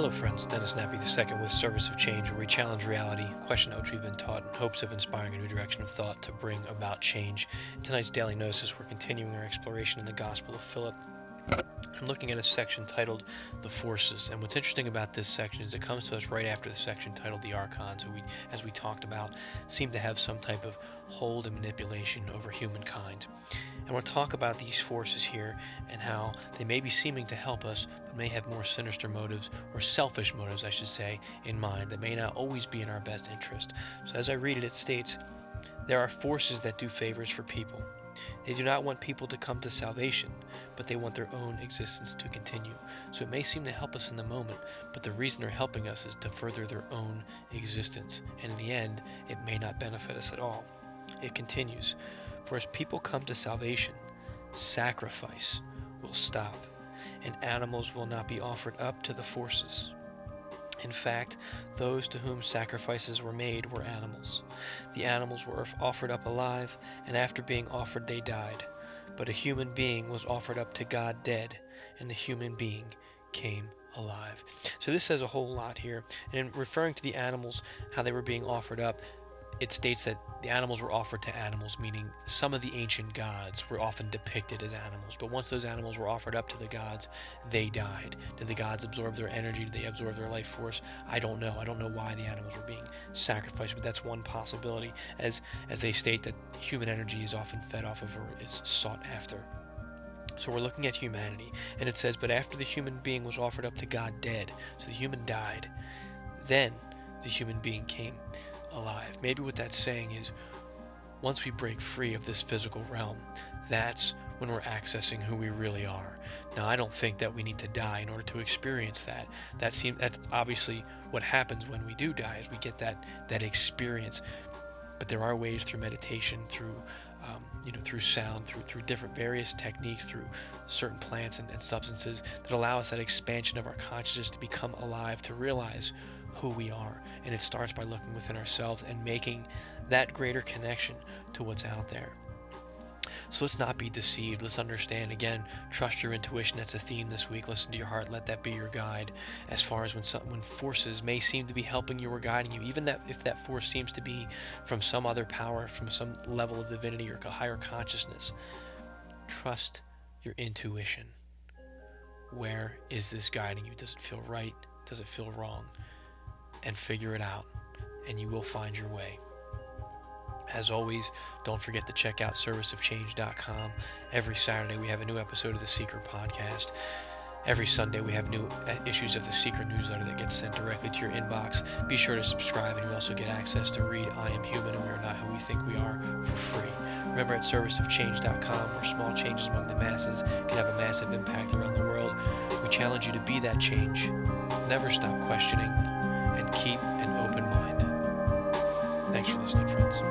Hello friends, Dennis Nappy II with Service of Change, where we challenge reality, question what we've been taught in hopes of inspiring a new direction of thought to bring about change. In tonight's Daily Gnosis, we're continuing our exploration in the Gospel of Phillip. I'm looking at a section titled The Forces, and what's interesting about this section is it comes to us right after the section titled The Archons, who as we talked about, seem to have some type of hold and manipulation over humankind. And we'll talk about these forces here and how they may be seeming to help us, but may have more sinister motives, or selfish motives, I should say, in mind that may not always be in our best interest. So as I read it, it states, there are forces that do favors for people. They do not want people to come to salvation, but they want their own existence to continue. So it may seem to help us in the moment, but the reason they're helping us is to further their own existence. And in the end, it may not benefit us at all. It continues, for as people come to salvation, sacrifice will stop, and animals will not be offered up to the forces. In fact, those to whom sacrifices were made were animals. The animals were offered up alive, and after being offered they died. But a human being was offered up to God dead, and the human being came alive. So this says a whole lot here. And in referring to the animals, how they were being offered up, it states that the animals were offered to animals, meaning some of the ancient gods were often depicted as animals. But once those animals were offered up to the gods, they died. Did the gods absorb their energy? Did they absorb their life force? I don't know. I don't know why the animals were being sacrificed, but that's one possibility, as they state that human energy is often fed off of or is sought after. So we're looking at humanity, and it says, but after the human being was offered up to God dead, so the human died, then the human being came alive. Maybe what that's saying is, once we break free of this physical realm, that's when we're accessing who we really are. Now, I don't think that we need to die in order to experience that. That's obviously what happens when we do die, is we get that experience. But there are ways through meditation, through through sound, through different various techniques, through certain plants and substances that allow us that expansion of our consciousness to become alive, to realize who we are. And it starts by looking within ourselves and making that greater connection to what's out there. So let's not be deceived. Let's understand, again, trust your intuition. That's a theme this week. Listen to your heart. Let that be your guide. As far as when forces may seem to be helping you or guiding you, even that if that force seems to be from some other power, from some level of divinity or a higher consciousness, trust your intuition. Where is this guiding you? Does it feel right? Does it feel wrong? And figure it out, and you will find your way. As always, don't forget to check out serviceofchange.com. Every Saturday we have a new episode of the Seeker podcast. Every Sunday we have new issues of the Seeker newsletter that gets sent directly to your inbox. Be sure to subscribe, and you also get access to read I Am Human and We Are Not Who We Think We Are for free. Remember, at serviceofchange.com, where small changes among the masses can have a massive impact around the world, we challenge you to be that change. Never stop questioning, and keep an open mind. Thanks for listening, friends.